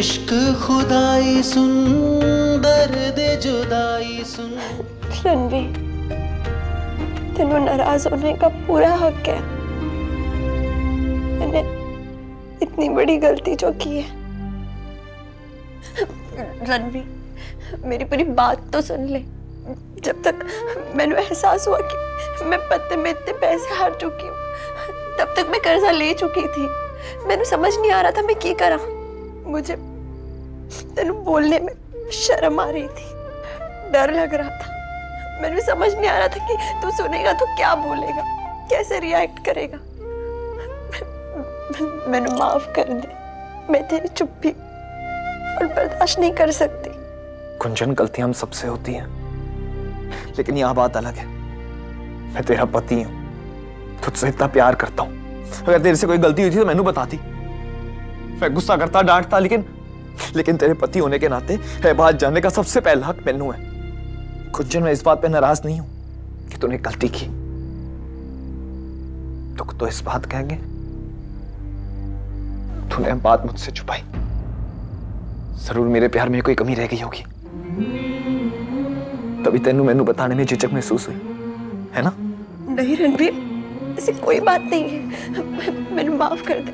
इश्क खुदाई सुन, दर्द जुदाई सुन। रणवीर, तेनू नाराज होने का पूरा हक है। मैंने इतनी बड़ी गलती जो की है। रणवीर, मेरी पूरी बात तो सुन ले। जब तक मैंने एहसास हुआ कि मैं पत्ते में इतने पैसे हार चुकी हूँ, तब तक मैं कर्जा ले चुकी थी। मैंने समझ नहीं आ रहा था मैं क्या करा। मुझे तेनू बोलने में शर्म आ रही थी, डर लग रहा था। मैंने समझ नहीं आ रहा था कि तू सुनेगा तो क्या बोलेगा, कैसे रिएक्ट करेगा। मैंने माफ कर दे। मैं तेरी चुप्पी और बर्दाश्त नहीं कर सकती। कुंजन, गलतियां हम सबसे होती हैं, लेकिन यह बात अलग है। मैं तेरा पति हूं, तुझसे इतना प्यार करता हूं। अगर तेरे से कोई गलती हुई थी तो मैंने बताती। मैं गुस्सा करता, डांटता, लेकिन तेरे पति होने के नाते है बात जानने का सबसे पहला हक मैनू है। कुंजन, मैं इस बात पे नाराज नहीं हूं कि तूने गलती की। तो इस बात कहेंगे तूने बात मुझसे छुपाई। जरूर मेरे प्यार में कोई कमी रह गई होगी, तभी तेनू मैनू बताने में झिझक महसूस हुई, है ना? नहीं रणवीर, ऐसी कोई बात नहीं है। मैंने माफ कर दे।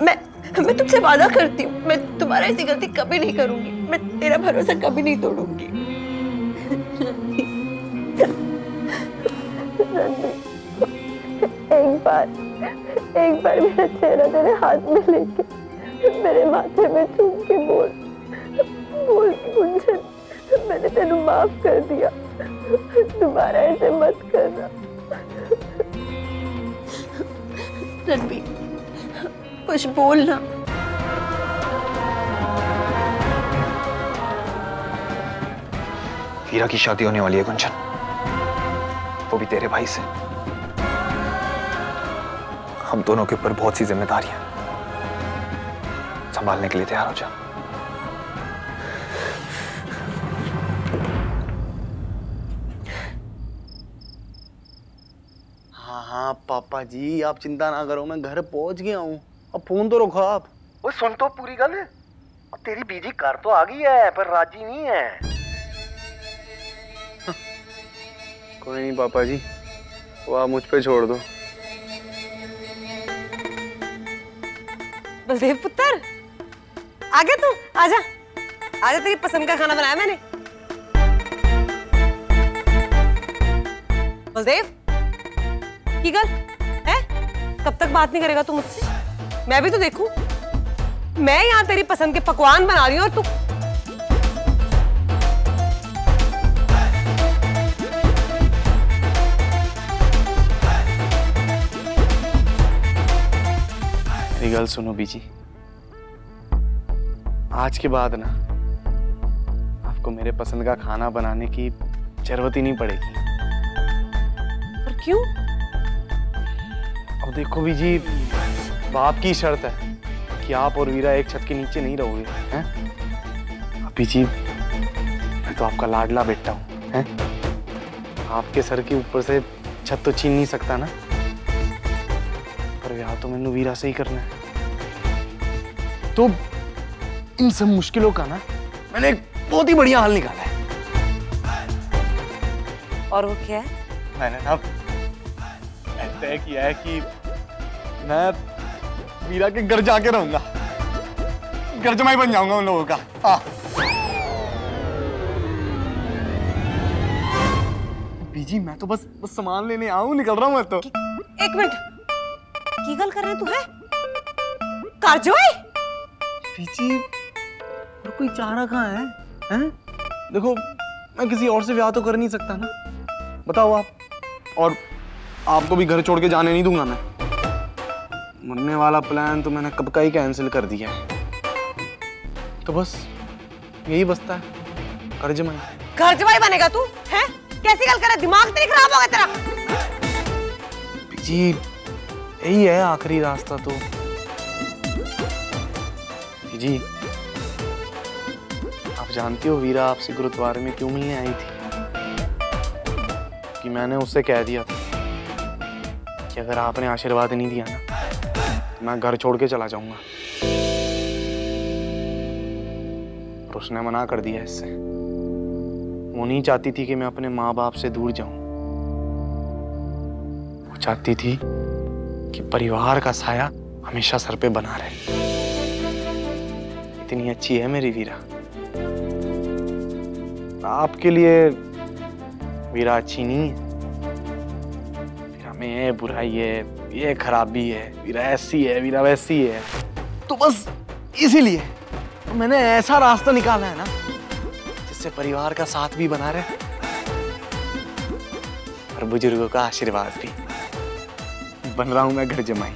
मैं तुमसे वादा करती हूँ, मैं तुम्हारा ऐसी गलती कभी नहीं करूंगी। मैं तेरा भरोसा कभी नहीं तोड़ूंगी। एक बार मेरा चेहरा तेरे हाथ में लेके मेरे माथे में चूम के बोल कुंजन, मैंने तेनू माफ कर दिया, दोबारा ऐसे मत करना। रणवीर, कुछ बोलना। वीरा की शादी होने वाली है कुंजन, वो भी तेरे भाई से। हम दोनों के ऊपर बहुत सी जिम्मेदारियां, संभालने के लिए तैयार हो जा। हाँ पापा जी, आप चिंता ना करो, मैं घर पहुंच गया हूँ। अब फोन तो रखो आप। वो सुन तो पूरी गल। तेरी बीजी घर तो आ गई है, पर राजी नहीं है। कोई नहीं पापा जी, वो आप मुझ पे छोड़ दो। बलदेव पुत्र, आ गया तू? आजा आजा, तेरी पसंद का खाना बनाया मैंने। बलदेव, की गल है? कब तक बात नहीं करेगा तू मुझसे? मैं भी तो देखूं। मैं यहाँ तेरी पसंद के पकवान बना रही हूँ और तू मेरी गल सुनो बीजी, आज के बाद ना आपको मेरे पसंद का खाना बनाने की जरूरत ही नहीं पड़ेगी। पर क्यों? अब देखो बीजी, बाप की शर्त है कि आप और वीरा एक छत के नीचे नहीं रहोगे, हैं? अब बीजी, मैं तो आपका लाडला बेटा हूँ, हैं? आपके सर के ऊपर से छत तो छीन नहीं सकता ना, पर ब्याह तो मैंने वीरा से ही करना है। तो इन सब मुश्किलों का ना मैंने एक बहुत ही बढ़िया हल निकाला है। और वो क्या है? मैंने ना तय किया है कि मैं वीरा के घर जाके रहूंगा, घर जमाई बन जाऊंगा उन लोगों का। हाँ बीजी, मैं तो बस सामान लेने आऊं, निकल रहा हूं मैं तो। एक मिनट, की गल कर रहे तू है? कारजोई बीजी, और कोई चारा कहाँ है? हैं? देखो, मैं किसी और से ब्याह तो कर नहीं सकता ना, बताओ आप। और आपको भी घर छोड़ के जाने नहीं दूंगा मैं। मरने वाला प्लान तो मैंने कब का ही कैंसिल कर दिया है। तो बस यही बचता है, घर जमाई। घर जमाई बनेगा तू? हैं? कैसी गल कर रहा है? दिमाग तो नहीं खराब हो गया तेरा? जी यही है आखिरी रास्ता तो। जी आप जानती हो वीरा आपसे गुरुद्वारे में क्यों मिलने आई थी? कि मैंने उससे कह दिया था कि अगर आपने आशीर्वाद नहीं दिया ना, तो मैं घर छोड़ के चला जाऊंगा। उसने मना कर दिया इससे। वो नहीं चाहती थी कि मैं अपने माँ बाप से दूर जाऊं। वो चाहती थी कि परिवार का साया हमेशा सर पे बना रहे। इतनी अच्छी है मेरी वीरा। आपके लिए वीरा अच्छी नहीं है। वीरा में है बुराई है, ये खराबी है, वीरा ऐसी है, वीरा वैसी है। तो बस इसीलिए तो मैंने ऐसा रास्ता निकाला है ना जिससे परिवार का साथ भी बना रहे और बुजुर्गों का आशीर्वाद भी। बन रहा हूं मैं घर जमाई।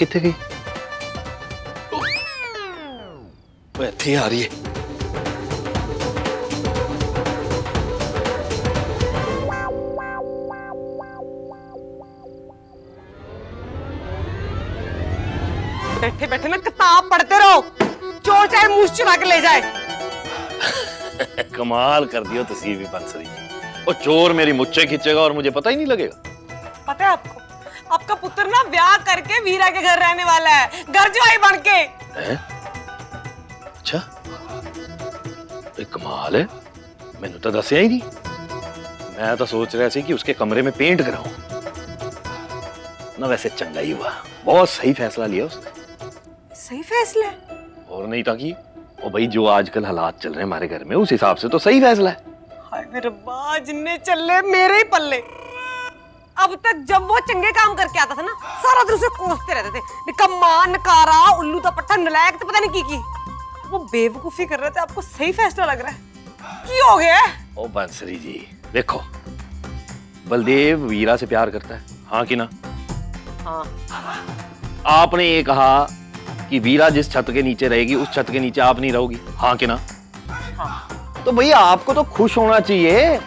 कितने गई? वो इत्थे आ रही है। बैठे बैठे ना किताब पढ़ते रहो, चोर चाहे मुंह चुरा के ले जाए। कमाल कर दियो तस्वीर भी बंसरी। वो चोर मेरी मुच्छे खींचेगा और मुझे पता ही नहीं लगेगा। पता है आपको, आपका पुत्र ना ब्याह करके वीरा के घर रहने वाला है, घर जवाई बन के। अच्छा, कमाल है, मैंने तो दसिया ही नहीं। मैं तो सोच रहा सी कि उसके कमरे में पेंट कराऊं ना। वैसे चंगा ही हुआ, बहुत सही फैसला लिया उसने। सही फैसला है? और नहीं था कि ओ भाई जो आजकल हालात चल रहे हैं हमारे घर में, उस हिसाब से तो सही फैसला है। हाय मेरे रब्बा, जिन्ने चले मेरे ही पल्ले। अब तक जब वो चंगे काम करके आता था ना, सारा दिन उसे कोसते रहते थे, निकम्मा, नकारा, उल्लू दा पट्टा, नलायक, तो पता नहीं की। वो बेवकूफी कर रहे थे, आपको सही फैसला लग रहा है? की हो गया? ओ बंसरी जी देखो, बलदेव वीरा से प्यार करता है, हाँ कि ना? हाँ। आपने ये कहा कि वीरा जिस छत के नीचे रहेगी उस छत के नीचे आप नहीं रहोगी, हाँ कि ना? हाँ। तो भैया आपको तो खुश होना चाहिए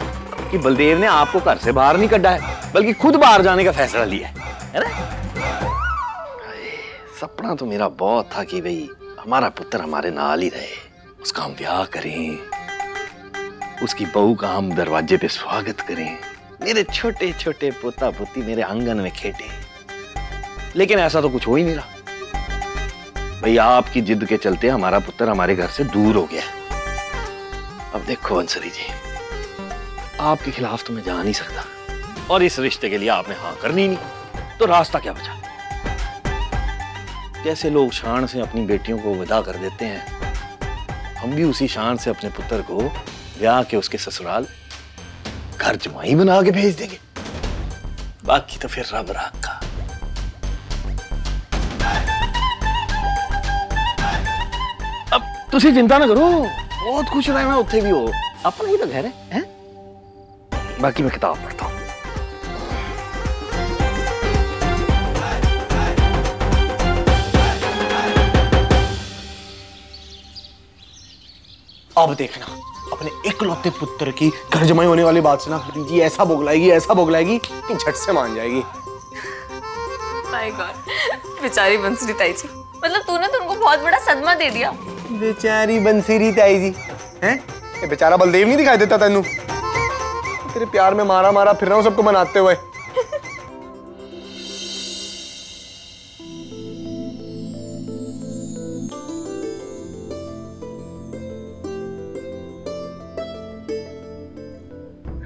कि बलदेव ने आपको घर से बाहर नहीं कढ़ा है, बल्कि खुद बाहर जाने का फैसला लिया है ना? सपना तो मेरा बहुत था कि भाई हमारा पुत्र हमारे नाल ही रहे, उसका हम ब्याह करें, उसकी बहू का हम दरवाजे पे स्वागत करें, मेरे छोटे छोटे पोता पोती मेरे आंगन में खेटे। लेकिन ऐसा तो कुछ हो ही नहीं रहा। भैया आपकी जिद के चलते हमारा पुत्र हमारे घर से दूर हो गया। अब देखो बंसरी जी, आपके खिलाफ तो मैं जा नहीं सकता, और इस रिश्ते के लिए आपने हाँ करनी नहीं, तो रास्ता क्या बचा? जैसे लोग शान से अपनी बेटियों को विदा कर देते हैं, हम भी उसी शान से अपने पुत्र को ब्याह के उसके ससुराल घर जमाई बना के भेज देंगे। बाकी तो फिर रब राखा। अब तुसी चिंता ना करो, बहुत खुश रहना, उत्थे भी हो, अपना ही तो घर है? बाकी मैं किताब पढ़ता हूँ। अब देखना, अपने इकलौते पुत्र की घर जमाई होने वाली बात से ना जी ऐसा बोगलाएगी कि झट से मान जाएगी। माय गॉड, बेचारी बंसरी ताई जी, मतलब तूने तो उनको बहुत बड़ा सदमा दे दिया। बेचारी बंसरी ताई जी हैं? ये बेचारा बलदेव नहीं दिखाई देता तेनू? तेरे प्यार में मारा मारा फिर रहा हूं सबको मनाते हुए।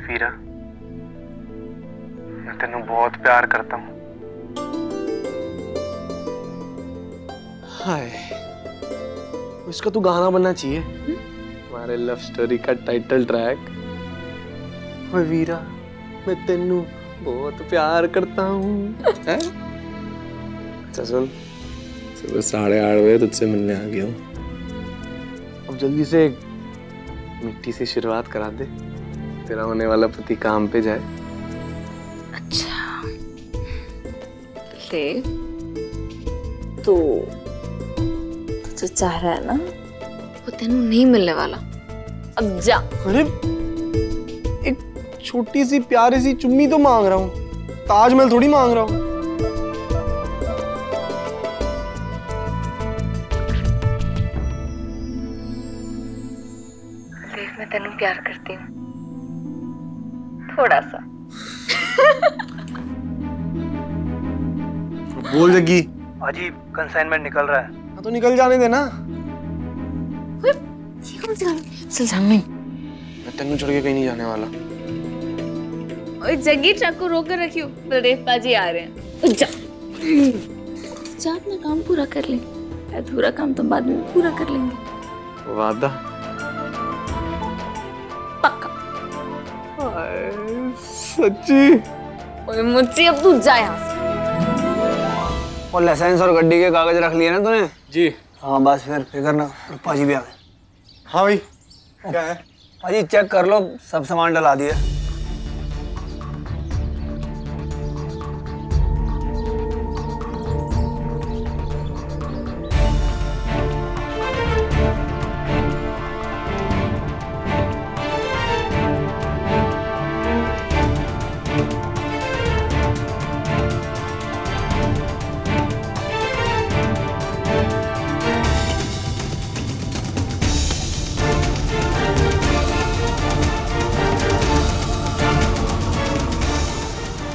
वीरा, मैं तेनू बहुत प्यार करता हूँ। हाय, इसका तू गाना बनना चाहिए, हमारे लव स्टोरी का टाइटल ट्रैक। ओए वीरा, मैं तेनू बहुत प्यार करता हूँ। अच्छा सुन, सुबह 8:30 बजे तुझसे मिलने आ गया हूँ। अब जल्दी से मिट्टी से शुरुआत करा दे, तेरा होने वाला पति काम पे जाए। अच्छा ले, तो जो चाह रहा है ना वो तेनू नहीं मिलने वाला, अब जा। अरे एक छोटी सी प्यारी सी चुम्मी तो मांग रहा हूँ, ताजमहल थोड़ी मांग रहा हूँ। मैं तेनू प्यार करती हूँ, थोड़ा सा। बोल जग्गी। पाजी कंसाइनमेंट निकल रहा है। तो निकल जाने देना। नहीं। मैं तेनू छोड़ के कहीं नहीं जाने वाला। ओए जग्गी, ट्रक को रोक कर रखियो, बलदेव पाजी आ रहे हैं। जा अपना काम पूरा कर ले, अधूरा काम तो बाद में पूरा कर लेंगे। वादा? पक्का। सच्ची? ओए मुझसे अब तू जा यहाँ से। और लाइसेंस और गाड़ी के कागज रख लिए ना तूने? जी हाँ बस फिर करना। पाजी भी आ गए। हाँ भाई। क्या है? पाजी चेक कर लो, सब सामान डला दिया।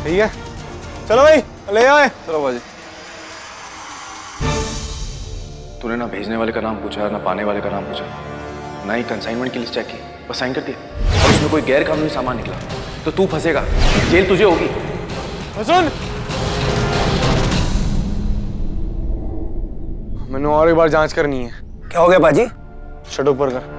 ठीक है, चलो भाई ले आए। चलो बाजी। तूने ना भेजने वाले का नाम पूछा, ना पाने वाले का नाम पूछा, ना ही कंसाइनमेंट की लिस्ट चेक की, बस साइन कर दिया। और उसमें कोई गैर कानूनी सामान निकला तो तू फंसेगा, जेल तुझे होगी। सुन, मैंने और एक बार जांच करनी है। क्या हो गया पाजी? शट ऊपर कर।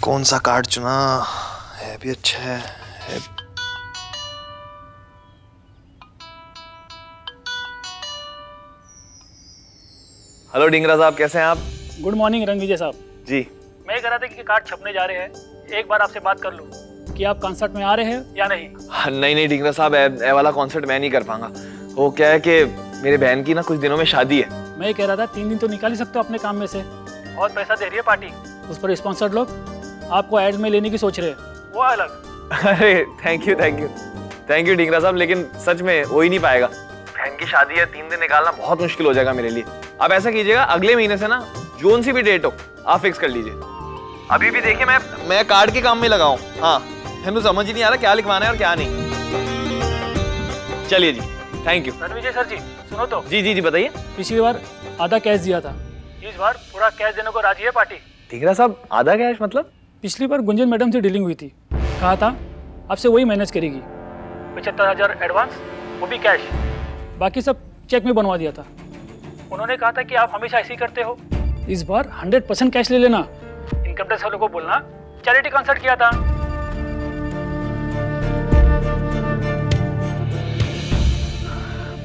कौन सा कार्ड चुना है? भी अच्छा है। हेलो डिंगरा साहब, कैसे हैं आप? गुड मॉर्निंग रणविजय साहब जी। मैं कह रहा था कि कार्ड छपने जा रहे हैं, एक बार आपसे बात कर लूं कि आप कॉन्सर्ट में आ रहे हैं या नहीं। नहीं डिंगरा साहब, ए वाला कॉन्सर्ट मैं नहीं कर पाऊंगा। वो क्या है कि मेरे बहन की ना कुछ दिनों में शादी है। मैं कह रहा था 3 दिन तो निकाल ही सकते हो अपने काम में से। बहुत पैसा दे रही है पार्टी, उस पर स्पॉन्सर्ड लोग आपको एड में लेने की सोच रहे हैं, वो अलग। अरे थैंक यू डिंगरा साहब, लेकिन सच में हो ही नहीं पाएगा। बहन की शादी है, 3 दिन निकालना बहुत मुश्किल हो जाएगा मेरे लिए। आप ऐसा कीजिएगा, अगले महीने से ना जोन सी भी डेट हो आप फिक्स कर लीजिए। अभी भी देखिए मैं कार्ड के काम में लगा हूँ। हाँ, मैंने समझ ही नहीं आ रहा क्या लिखवाना है और क्या नहीं। चलिए जी, थैंक यू। रणविजय सर जी सुनो तो। जी बताइए। पिछली बार आधा कैश दिया था, इस बार पूरा कैश देने को राजी है पार्टी। डिंगरा साहब, आधा कैश मतलब? पिछली बार गुंजन मैडम से डीलिंग हुई थी, कहा था आपसे वही मैनेज करेगी। 75,000 एडवांस, वो भी कैश, बाकी सब चेक में बनवा दिया था। उन्होंने कहा था कि आप हमेशा ऐसे ही करते हो, इस बार 100% कैश ले लेना। इनकम टैक्स वालों को बोलना चैरिटी कॉन्सर्ट किया था।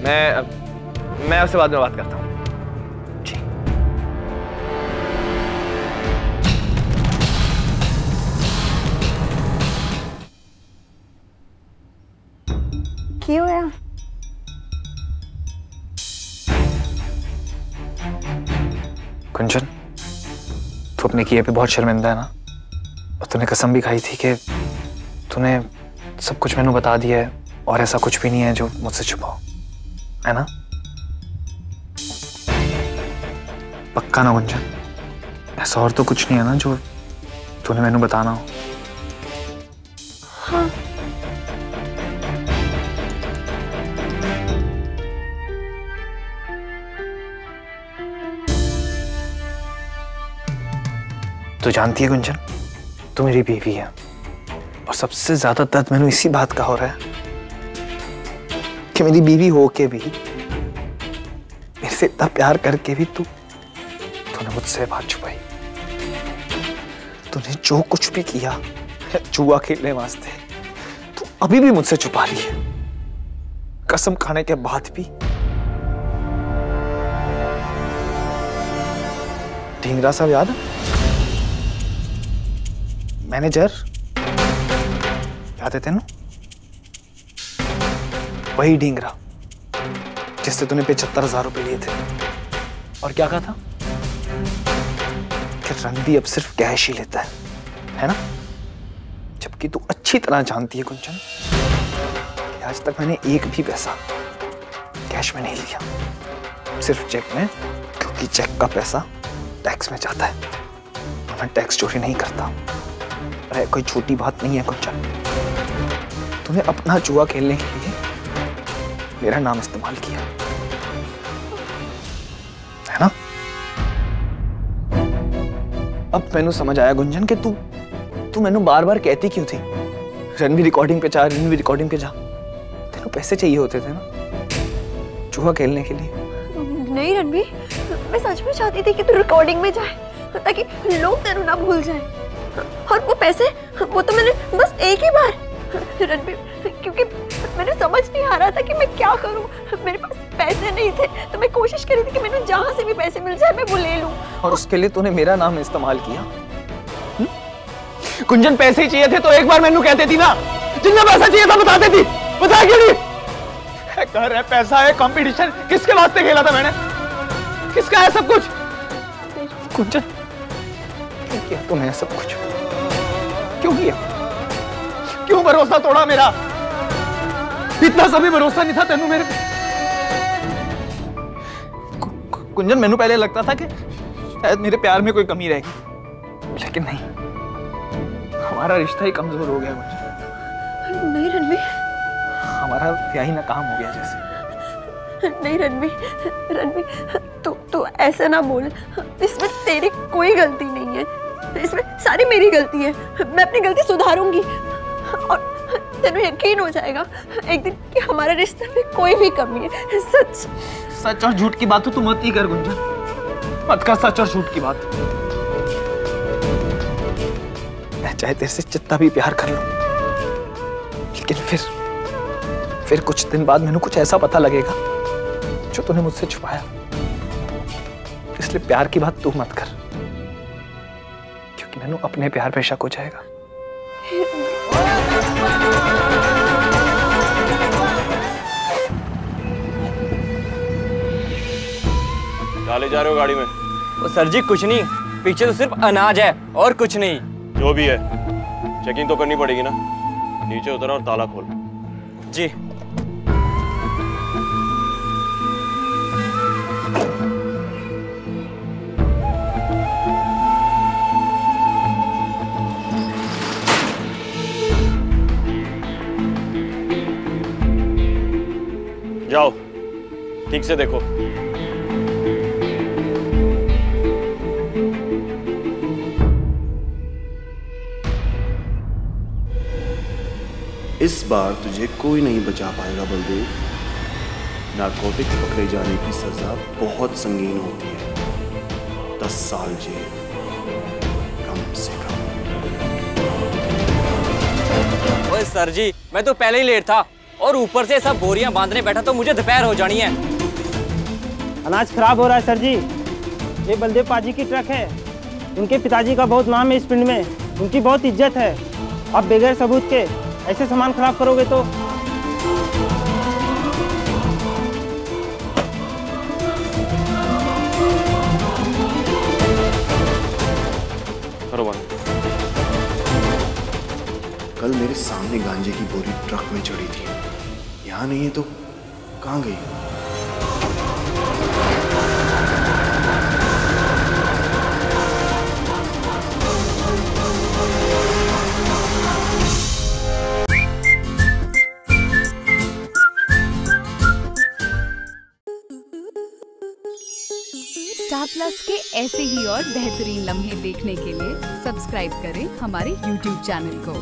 मैं आपसे बाद में बात करता हूँ। क्यों है? कुंजन, तू अपने किए पे बहुत शर्मिंदा है ना? और तूने कसम भी खाई थी कि तूने सब कुछ मैंने बता दिया है और ऐसा कुछ भी नहीं है जो मुझसे छुपाओ, है ना? पक्का ना कुंजन? ऐसा और तो कुछ नहीं है ना जो तूने मैंने बताना हो? हाँ। तो जानती है गुंजन, तू मेरी बीवी है और सबसे ज्यादा दर्द मैंने इसी बात का हो रहा है कि मेरी बीवी हो के भी, मेरे से इतना प्यार करके भी तूने मुझसे बात छुपाई। तूने जो कुछ भी किया जुआ खेलने वास्ते तू अभी भी मुझसे छुपा रही है, कसम खाने के बाद भी। ढींगरा साहब याद है? मैनेजर याद है तेनू? वही ढींगरा जिससे तूने 75,000 रुपए लिए थे और क्या कहा था कि रणबीर अब सिर्फ कैश ही लेता है ना? जबकि तू अच्छी तरह जानती है गुंजन कि आज तक मैंने एक भी पैसा कैश में नहीं लिया, सिर्फ चेक में, क्योंकि चेक का पैसा टैक्स में जाता है और मैं टैक्स चोरी नहीं करता। अरे कोई छोटी बात नहीं है गुंजन, तूने अपना जुआ खेलने के लिए मेरा नाम इस्तेमाल किया है ना? अब मैंने समझ आया गुंजन कि तू मैंने बार बार कहती क्यों थी रणवीर रिकॉर्डिंग पे जा, रणवीर रिकॉर्डिंग पे जा। तेरे पैसे चाहिए होते थे ना जुआ खेलने के लिए। नहीं रणवीर, मैं सच में चाहती थी कि तू रिकॉर्डिंग में जाए ताकि लोग तेरू ना भूल जाए। और वो पैसे, वो तो मैंने बस एक ही बार रणवीर, क्योंकि मैंने समझ नहीं आ रहा था कि मैं क्या करूं। मेरे पास पैसे नहीं थे तो मैं कोशिश कर रही थी कि मैंने जहां से भी पैसे मिल जाए मैं वो ले लूं। और उसके लिए तूने मेरा नाम इस्तेमाल किया? गुंजन पैसे ही चाहिए थे तो एक बार मैंने कहती थी ना, जितना पैसा चाहिए था बता देती, बता क्यों नहीं? घर है, पैसा है, कंपटीशन, किसके वास्ते खेला था मैंने? किसका है सब कुछ? गुंजन क्यों किया तूने सब कुछ? क्यों किया? क्यों भरोसा तोड़ा मेरा? इतना सभी भरोसा नहीं था तेनू मेरे पे। गुंजन मैनू पहले लगता था कि शायद मेरे प्यार में कोई कमी रहेगी, लेकिन नहीं, हमारा रिश्ता ही कमजोर हो गया गुंजन। नहीं रणवीर, हमारा ब्याह ही नाकाम हो गया जैसे। नहीं रणवीर, तू ऐसा ना बोल। इसमें तेरी कोई गलती नहीं है, इसमें सारी मेरी गलती है। मैं अपनी गलती सुधारूंगी और तेनू यकीन हो जाएगा एक दिन कि हमारे रिश्ते में कोई भी कमी है। सच और झूठ की बात तो तू मत ही कर गुंजन, मत कर सच और झूठ की बात। मैं चाहे तेरे से जितना भी प्यार कर लूं, लेकिन फिर कुछ दिन बाद मैंने कुछ ऐसा पता लगेगा जो तूने मुझसे छुपाया। इसलिए प्यार की बात तू मत कर, क्योंकि मैंने अपने प्यार पे शक हो जाएगा। क्या ले जा रहे हो गाड़ी में? ओ सर जी कुछ नहीं, पीछे तो सिर्फ अनाज है और कुछ नहीं। जो भी है चेकिंग तो करनी पड़ेगी ना। नीचे उतर और ताला खोल। जी। जाओ, ठीक से देखो। इस बार तुझे कोई नहीं बचा पाएगा बलदेव। नारकोटिक्स पकड़े जाने की सजा बहुत संगीन होती है, 10 साल जेल कम से कम। ओए सर जी, मैं तो पहले ही लेट था और ऊपर से सब बोरियां बांधने बैठा तो मुझे दोपहर हो जानी है। अनाज खराब हो रहा है सर जी। ये बलदेव पाजी की ट्रक है, उनके पिताजी का बहुत नाम है इस पिंड में, उनकी बहुत इज्जत है। आप बगैर सबूत के ऐसे सामान खराब करोगे तो करो बंद। कल मेरे सामने गांजे की बोरी ट्रक में चढ़ी थी, यहाँ नहीं है तो कहाँ गई? स्टार प्लस के ऐसे ही और बेहतरीन लम्हे देखने के लिए सब्सक्राइब करें हमारे YouTube चैनल को।